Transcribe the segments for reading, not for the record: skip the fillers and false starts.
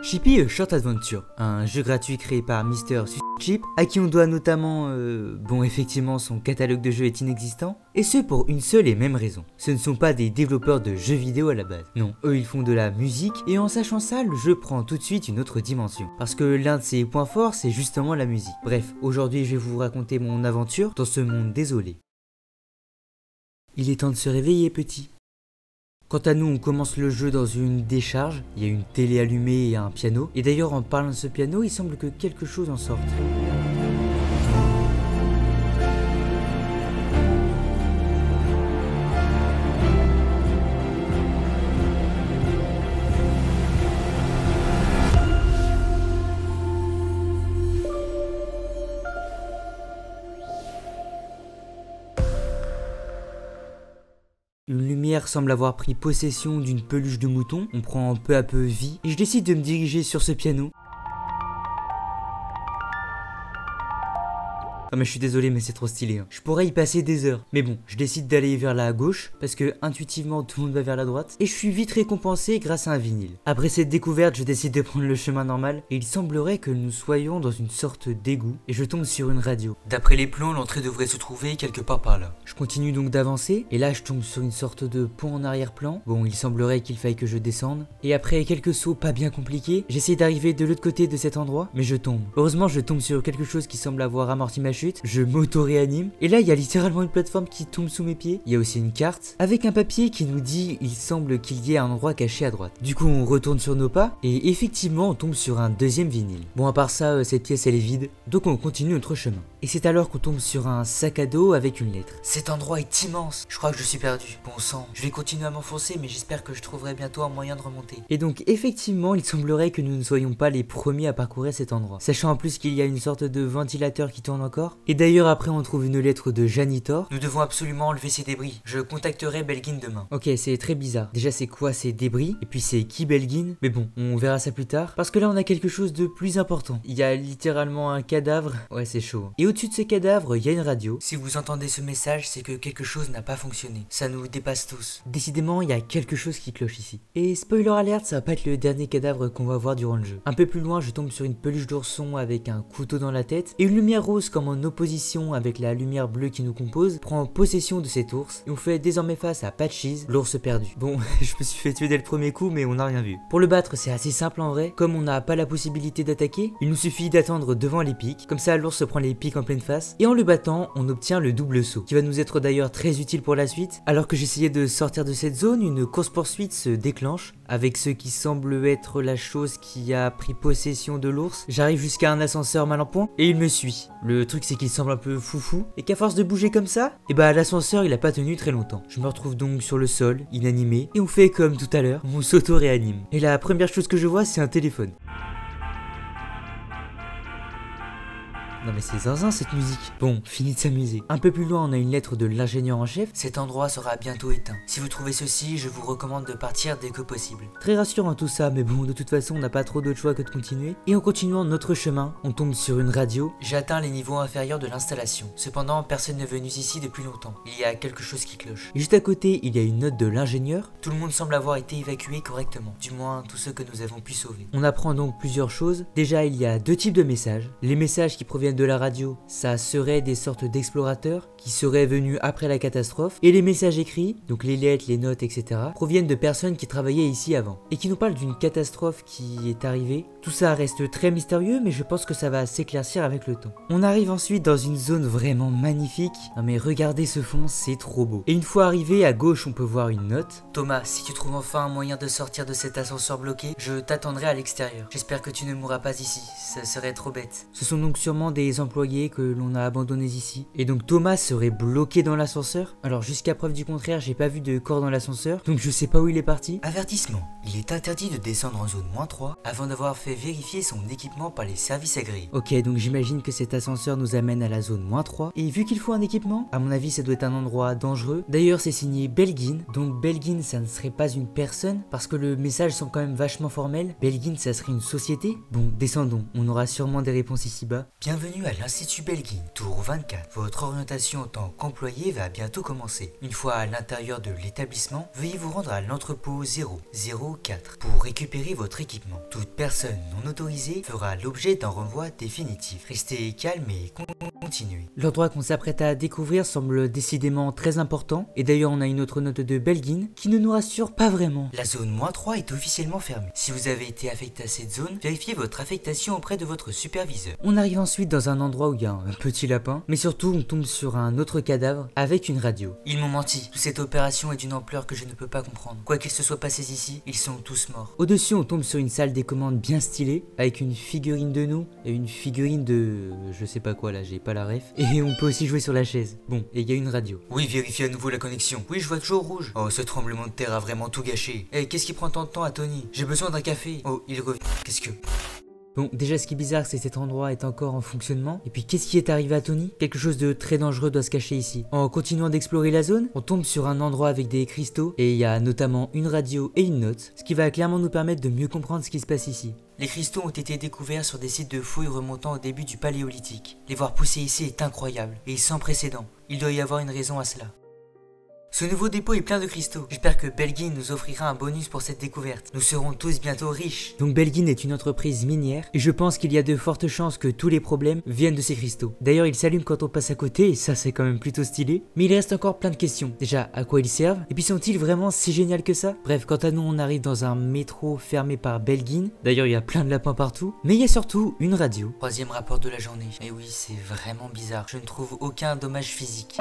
Chippy A Short Adventure, un jeu gratuit créé par Mr. Chip, à qui on doit notamment, bon effectivement son catalogue de jeux est inexistant, et ce pour une seule et même raison. Ce ne sont pas des développeurs de jeux vidéo à la base, non, eux ils font de la musique, et en sachant ça, le jeu prend tout de suite une autre dimension, parce que l'un de ses points forts c'est justement la musique. Bref, aujourd'hui je vais vous raconter mon aventure dans ce monde désolé. Il est temps de se réveiller petit. Quant à nous, on commence le jeu dans une décharge, il y a une télé allumée et un piano, et d'ailleurs en parlant de ce piano, il semble que quelque chose en sorte. Une lumière semble avoir pris possession d'une peluche de mouton, on prend peu à peu vie, et je décide de me diriger sur ce piano. Ah mais je suis désolé mais c'est trop stylé hein. Je pourrais y passer des heures. Mais bon, je décide d'aller vers la gauche parce que intuitivement tout le monde va vers la droite. Et je suis vite récompensé grâce à un vinyle. Après cette découverte, je décide de prendre le chemin normal. Et il semblerait que nous soyons dans une sorte d'égout. Et je tombe sur une radio. D'après les plans, l'entrée devrait se trouver quelque part par là. Je continue donc d'avancer. Et là je tombe sur une sorte de pont en arrière-plan. Bon, il semblerait qu'il faille que je descende. Et après quelques sauts pas bien compliqués, j'essaie d'arriver de l'autre côté de cet endroit. Mais je tombe. Heureusement je tombe sur quelque chose qui semble avoir amorti ma chute, je m'auto-réanime et là il y a littéralement une plateforme qui tombe sous mes pieds. Il y a aussi une carte avec un papier qui nous dit il semble qu'il y ait un endroit caché à droite. Du coup on retourne sur nos pas et effectivement on tombe sur un deuxième vinyle. Bon à part ça cette pièce elle est vide donc on continue notre chemin. Et c'est alors qu'on tombe sur un sac à dos avec une lettre. Cet endroit est immense, je crois que je suis perdu. Bon sang, je vais continuer à m'enfoncer mais j'espère que je trouverai bientôt un moyen de remonter. Et donc effectivement il semblerait que nous ne soyons pas les premiers à parcourir cet endroit. Sachant en plus qu'il y a une sorte de ventilateur qui tourne encore. Et d'ailleurs après on trouve une lettre de Janitor. Nous devons absolument enlever ces débris. Je contacterai Belgin demain. Ok c'est très bizarre. Déjà c'est quoi ces débris? Et puis c'est qui Belgin? Mais bon on verra ça plus tard. Parce que là on a quelque chose de plus important. Il y a littéralement un cadavre. Ouais c'est chaud. Et au-dessus de ce cadavre il y a une radio. Si vous entendez ce message c'est que quelque chose n'a pas fonctionné. Ça nous dépasse tous. Décidément il y a quelque chose qui cloche ici. Et spoiler alert ça va pas être le dernier cadavre qu'on va voir durant le jeu. Un peu plus loin je tombe sur une peluche d'ourson avec un couteau dans la tête. Et une lumière rose comme en opposition avec la lumière bleue qui nous compose prend possession de cet ours et on fait désormais face à Patchies, l'ours perdu. Bon, je me suis fait tuer dès le premier coup mais on n'a rien vu. Pour le battre c'est assez simple en vrai, comme on n'a pas la possibilité d'attaquer, il nous suffit d'attendre devant les pics, comme ça l'ours prend les pics en pleine face et en le battant on obtient le double saut, qui va nous être d'ailleurs très utile pour la suite. Alors que j'essayais de sortir de cette zone, une course poursuite se déclenche avec ce qui semble être la chose qui a pris possession de l'ours. J'arrive jusqu'à un ascenseur mal en point et il me suit. Le truc c'est qu'il semble un peu foufou et qu'à force de bouger comme ça, et bah l'ascenseur il a pas tenu très longtemps. Je me retrouve donc sur le sol, inanimé, et on fait comme tout à l'heure, on s'auto-réanime. Et la première chose que je vois c'est un téléphone. Non mais c'est zinzin cette musique. Bon, fini de s'amuser. Un peu plus loin on a une lettre de l'ingénieur en chef. Cet endroit sera bientôt éteint. Si vous trouvez ceci, je vous recommande de partir dès que possible. Très rassurant tout ça, mais bon de toute façon on n'a pas trop d'autre choix que de continuer. Et en continuant notre chemin, on tombe sur une radio. J'ai atteint les niveaux inférieurs de l'installation. Cependant, personne n'est venu ici depuis longtemps. Il y a quelque chose qui cloche. Et juste à côté, il y a une note de l'ingénieur. Tout le monde semble avoir été évacué correctement. Du moins, tous ceux que nous avons pu sauver. On apprend donc plusieurs choses. Déjà, il y a deux types de messages. Les messages qui proviennent de la radio, ça serait des sortes d'explorateurs qui seraient venus après la catastrophe, et les messages écrits, donc les lettres, les notes, etc., proviennent de personnes qui travaillaient ici avant, et qui nous parlent d'une catastrophe qui est arrivée. Tout ça reste très mystérieux, mais je pense que ça va s'éclaircir avec le temps. On arrive ensuite dans une zone vraiment magnifique. Non mais regardez ce fond, c'est trop beau. Et une fois arrivé, à gauche, on peut voir une note. Thomas, si tu trouves enfin un moyen de sortir de cet ascenseur bloqué, je t'attendrai à l'extérieur. J'espère que tu ne mourras pas ici, ça serait trop bête. Ce sont donc sûrement des employés que l'on a abandonnés ici. Et donc Thomas serait bloqué dans l'ascenseur. Alors jusqu'à preuve du contraire, j'ai pas vu de corps dans l'ascenseur, donc je sais pas où il est parti. Avertissement, il est interdit de descendre en zone -3 avant d'avoir fait vérifier son équipement par les services agréés. Ok, donc j'imagine que cet ascenseur nous amène à la zone -3. Et vu qu'il faut un équipement, à mon avis ça doit être un endroit dangereux. D'ailleurs c'est signé Belgin, donc Belgin ça ne serait pas une personne, parce que le message semble quand même vachement formel. Belgin ça serait une société. Bon, descendons, on aura sûrement des réponses ici-bas. Bienvenue Bienvenue à l'Institut Belguine, tour 24. Votre orientation en tant qu'employé va bientôt commencer. Une fois à l'intérieur de l'établissement, veuillez vous rendre à l'entrepôt 004 pour récupérer votre équipement. Toute personne non autorisée fera l'objet d'un renvoi définitif. Restez calme et continuez. L'endroit qu'on s'apprête à découvrir semble décidément très important, et d'ailleurs on a une autre note de Belguine qui ne nous rassure pas vraiment. La zone -3 est officiellement fermée. Si vous avez été affecté à cette zone, vérifiez votre affectation auprès de votre superviseur. On arrive ensuite dans un endroit où il y a un petit lapin, mais surtout on tombe sur un autre cadavre avec une radio. Ils m'ont menti, toute cette opération est d'une ampleur que je ne peux pas comprendre. Quoi qu'il se soit passé ici, ils sont tous morts. Au-dessus on tombe sur une salle des commandes bien stylée, avec une figurine de nous, et une figurine de... je sais pas quoi là, j'ai pas la ref. Et on peut aussi jouer sur la chaise. Bon, et il y a une radio. Oui, vérifiez à nouveau la connexion. Oui, je vois toujours rouge. Oh, ce tremblement de terre a vraiment tout gâché. Eh, qu'est-ce qui prend tant de temps à Tony? J'ai besoin d'un café. Oh, il revient. Qu'est-ce que... Bon, déjà ce qui est bizarre c'est que cet endroit est encore en fonctionnement. Et puis qu'est-ce qui est arrivé à Tony? Quelque chose de très dangereux doit se cacher ici. En continuant d'explorer la zone, on tombe sur un endroit avec des cristaux. Et il y a notamment une radio et une note. Ce qui va clairement nous permettre de mieux comprendre ce qui se passe ici. Les cristaux ont été découverts sur des sites de fouilles remontant au début du Paléolithique. Les voir pousser ici est incroyable et sans précédent. Il doit y avoir une raison à cela. Ce nouveau dépôt est plein de cristaux. J'espère que Belguine nous offrira un bonus pour cette découverte. Nous serons tous bientôt riches. Donc Belguine est une entreprise minière et je pense qu'il y a de fortes chances que tous les problèmes viennent de ces cristaux. D'ailleurs, ils s'allument quand on passe à côté et ça c'est quand même plutôt stylé. Mais il reste encore plein de questions. Déjà, à quoi ils servent? Et puis sont-ils vraiment si géniaux que ça? Bref, quant à nous, on arrive dans un métro fermé par Belguine. D'ailleurs, il y a plein de lapins partout. Mais il y a surtout une radio. Troisième rapport de la journée. Et oui, c'est vraiment bizarre. Je ne trouve aucun dommage physique.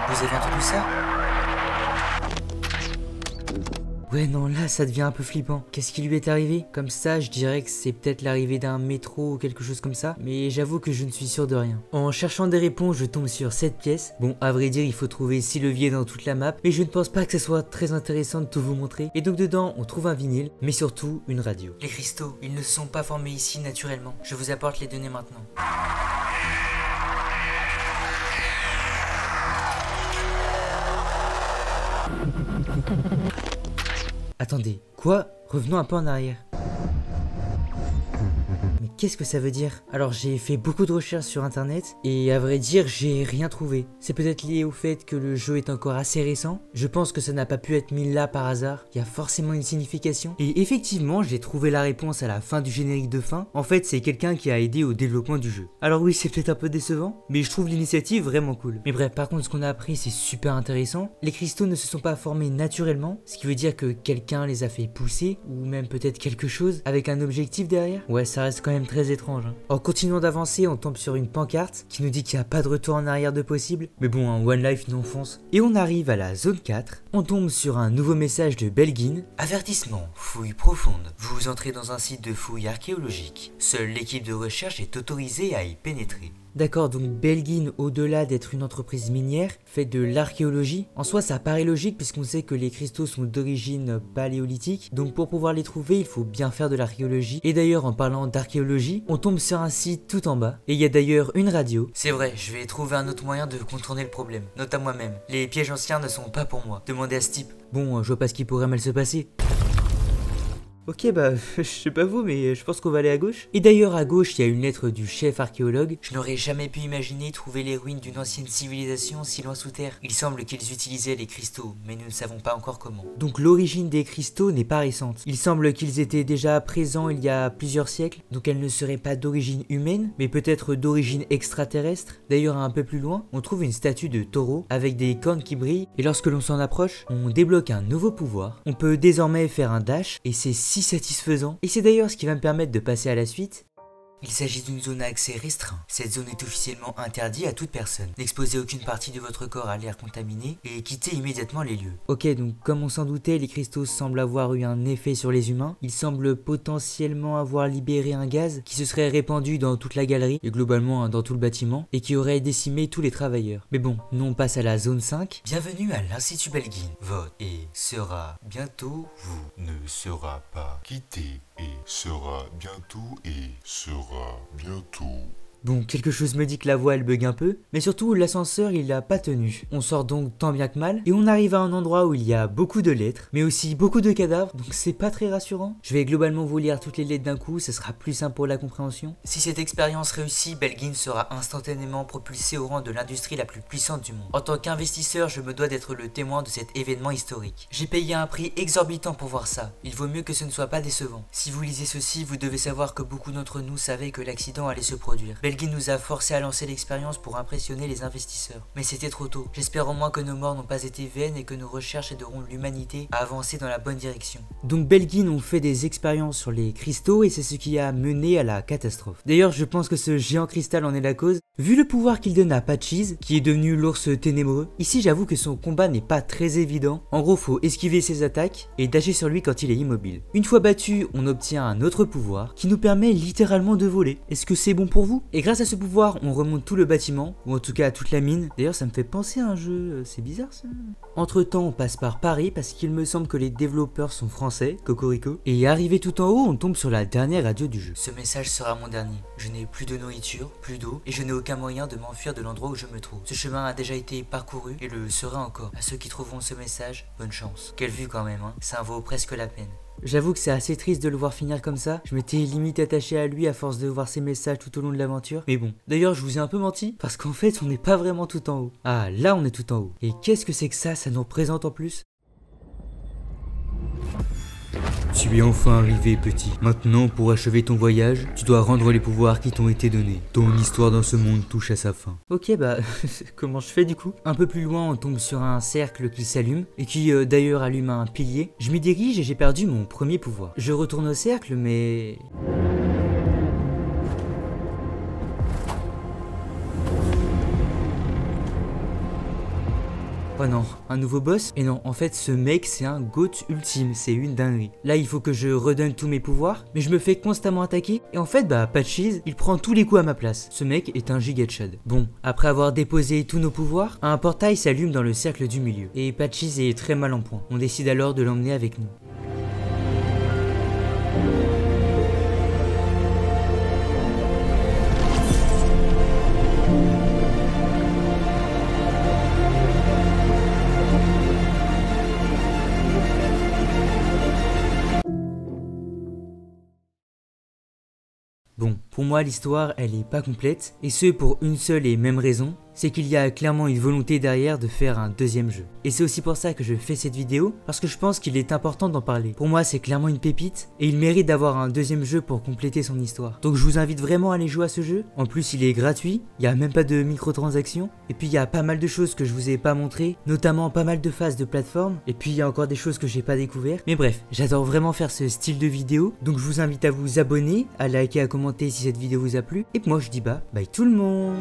Vous avez entendu ça? Ouais non, là ça devient un peu flippant. Qu'est-ce qui lui est arrivé? Comme ça, je dirais que c'est peut-être l'arrivée d'un métro ou quelque chose comme ça. Mais j'avoue que je ne suis sûr de rien. En cherchant des réponses, je tombe sur cette pièce. Bon, à vrai dire, il faut trouver 6 leviers dans toute la map. Mais je ne pense pas que ce soit très intéressant de tout vous montrer. Et donc dedans, on trouve un vinyle, mais surtout une radio. Les cristaux, ils ne sont pas formés ici naturellement. Je vous apporte les données maintenant. Attendez, quoi? Revenons un peu en arrière. Mais qu'est-ce que ça veut dire? Alors j'ai fait beaucoup de recherches sur internet et à vrai dire j'ai rien trouvé. C'est peut-être lié au fait que le jeu est encore assez récent. Je pense que ça n'a pas pu être mis là par hasard. Il y a forcément une signification. Et effectivement j'ai trouvé la réponse à la fin du générique de fin. En fait c'est quelqu'un qui a aidé au développement du jeu. Alors oui c'est peut-être un peu décevant, mais je trouve l'initiative vraiment cool. Mais bref, par contre ce qu'on a appris c'est super intéressant. Les cristaux ne se sont pas formés naturellement, ce qui veut dire que quelqu'un les a fait pousser, ou même peut-être quelque chose avec un objectif derrière. Ouais, ça reste quand même très étrange. En continuant d'avancer, on tombe sur une pancarte qui nous dit qu'il n'y a pas de retour en arrière de possible. Mais bon, un One Life non fonce. Et on arrive à la zone 4. On tombe sur un nouveau message de Belguine. Avertissement, fouille profonde. Vous entrez dans un site de fouille archéologique. Seule l'équipe de recherche est autorisée à y pénétrer. D'accord, donc Belguine, au-delà d'être une entreprise minière, fait de l'archéologie. En soi, ça paraît logique puisqu'on sait que les cristaux sont d'origine paléolithique. Donc pour pouvoir les trouver, il faut bien faire de l'archéologie. Et d'ailleurs, en parlant d'archéologie, on tombe sur un site tout en bas. Et il y a d'ailleurs une radio. C'est vrai, je vais trouver un autre moyen de contourner le problème. Note à moi-même. Les pièges anciens ne sont pas pour moi. Demandez à ce type. Bon, je vois pas ce qui pourrait mal se passer. Ok bah, je sais pas vous, mais je pense qu'on va aller à gauche. Et d'ailleurs à gauche, il y a une lettre du chef archéologue. Je n'aurais jamais pu imaginer trouver les ruines d'une ancienne civilisation si loin sous terre. Il semble qu'ils utilisaient les cristaux, mais nous ne savons pas encore comment. Donc l'origine des cristaux n'est pas récente. Il semble qu'ils étaient déjà présents il y a plusieurs siècles, donc elles ne seraient pas d'origine humaine, mais peut-être d'origine extraterrestre. D'ailleurs un peu plus loin, on trouve une statue de taureau avec des cornes qui brillent, et lorsque l'on s'en approche, on débloque un nouveau pouvoir. On peut désormais faire un dash, et c'est si satisfaisant. Et c'est d'ailleurs ce qui va me permettre de passer à la suite. Il s'agit d'une zone à accès restreint. Cette zone est officiellement interdite à toute personne. N'exposez aucune partie de votre corps à l'air contaminé et quittez immédiatement les lieux. Ok, donc comme on s'en doutait, les cristaux semblent avoir eu un effet sur les humains. Ils semblent potentiellement avoir libéré un gaz qui se serait répandu dans toute la galerie et globalement dans tout le bâtiment et qui aurait décimé tous les travailleurs. Mais bon, nous on passe à la zone 5. Bienvenue à l'Institut Belguine. Vote et sera bientôt vous. Ne sera pas quitté et sera bientôt Bon, quelque chose me dit que la voie elle bug un peu, mais surtout l'ascenseur il a pas tenu. On sort donc tant bien que mal, et on arrive à un endroit où il y a beaucoup de lettres, mais aussi beaucoup de cadavres, donc c'est pas très rassurant. Je vais globalement vous lire toutes les lettres d'un coup, ce sera plus simple pour la compréhension. Si cette expérience réussit, Belgin sera instantanément propulsé au rang de l'industrie la plus puissante du monde. En tant qu'investisseur, je me dois d'être le témoin de cet événement historique. J'ai payé un prix exorbitant pour voir ça. Il vaut mieux que ce ne soit pas décevant. Si vous lisez ceci, vous devez savoir que beaucoup d'entre nous savaient que l'accident allait se produire. Belgin nous a forcé à lancer l'expérience pour impressionner les investisseurs. Mais c'était trop tôt. J'espère au moins que nos morts n'ont pas été vaines et que nos recherches aideront l'humanité à avancer dans la bonne direction. Donc Belgin ont fait des expériences sur les cristaux et c'est ce qui a mené à la catastrophe. D'ailleurs, je pense que ce géant cristal en est la cause. Vu le pouvoir qu'il donne à Patches, qui est devenu l'ours ténébreux, ici j'avoue que son combat n'est pas très évident. En gros, faut esquiver ses attaques et dager sur lui quand il est immobile. Une fois battu, on obtient un autre pouvoir qui nous permet littéralement de voler. Est-ce que c'est bon pour vous? Et grâce à ce pouvoir, on remonte tout le bâtiment, ou en tout cas toute la mine. D'ailleurs, ça me fait penser à un jeu, c'est bizarre ça. Entre temps, on passe par Paris parce qu'il me semble que les développeurs sont français, cocorico. Et arrivé tout en haut, on tombe sur la dernière radio du jeu. Ce message sera mon dernier. Je n'ai plus de nourriture, plus d'eau, et je n'ai aucun moyen de m'enfuir de l'endroit où je me trouve. Ce chemin a déjà été parcouru et le sera encore. À ceux qui trouveront ce message, bonne chance. Quelle vue quand même, hein. Ça en vaut presque la peine. J'avoue que c'est assez triste de le voir finir comme ça. Je m'étais limite attaché à lui à force de voir ses messages tout au long de l'aventure. Mais bon, d'ailleurs je vous ai un peu menti, parce qu'en fait on n'est pas vraiment tout en haut. Ah, là on est tout en haut. Et qu'est-ce que c'est que ça nous représente en plus? Tu es enfin arrivé, petit. Maintenant, pour achever ton voyage, tu dois rendre les pouvoirs qui t'ont été donnés. Ton histoire dans ce monde touche à sa fin. Ok, bah, comment je fais du coup? Un peu plus loin, on tombe sur un cercle qui s'allume, et qui d'ailleurs allume un pilier. Je m'y dirige et j'ai perdu mon premier pouvoir. Je retourne au cercle, mais... Oh non, un nouveau boss? Et non, en fait ce mec c'est un GOAT ultime, c'est une dinguerie. Là il faut que je redonne tous mes pouvoirs, mais je me fais constamment attaquer, et en fait bah Patches, il prend tous les coups à ma place. Ce mec est un giga chad. Bon, après avoir déposé tous nos pouvoirs, un portail s'allume dans le cercle du milieu, et Patches est très mal en point. On décide alors de l'emmener avec nous. Bon, pour moi l'histoire elle est pas complète, et ce pour une seule et même raison, c'est qu'il y a clairement une volonté derrière de faire un deuxième jeu. Et c'est aussi pour ça que je fais cette vidéo, parce que je pense qu'il est important d'en parler. Pour moi c'est clairement une pépite, et il mérite d'avoir un deuxième jeu pour compléter son histoire. Donc je vous invite vraiment à aller jouer à ce jeu. En plus il est gratuit, il n'y a même pas de microtransactions, et puis il y a pas mal de choses que je vous ai pas montrées, notamment pas mal de phases de plateforme, et puis il y a encore des choses que j'ai pas découvertes. Mais bref, j'adore vraiment faire ce style de vidéo, donc je vous invite à vous abonner, à liker, à commenter si cette vidéo vous a plu, et moi je dis bye tout le monde.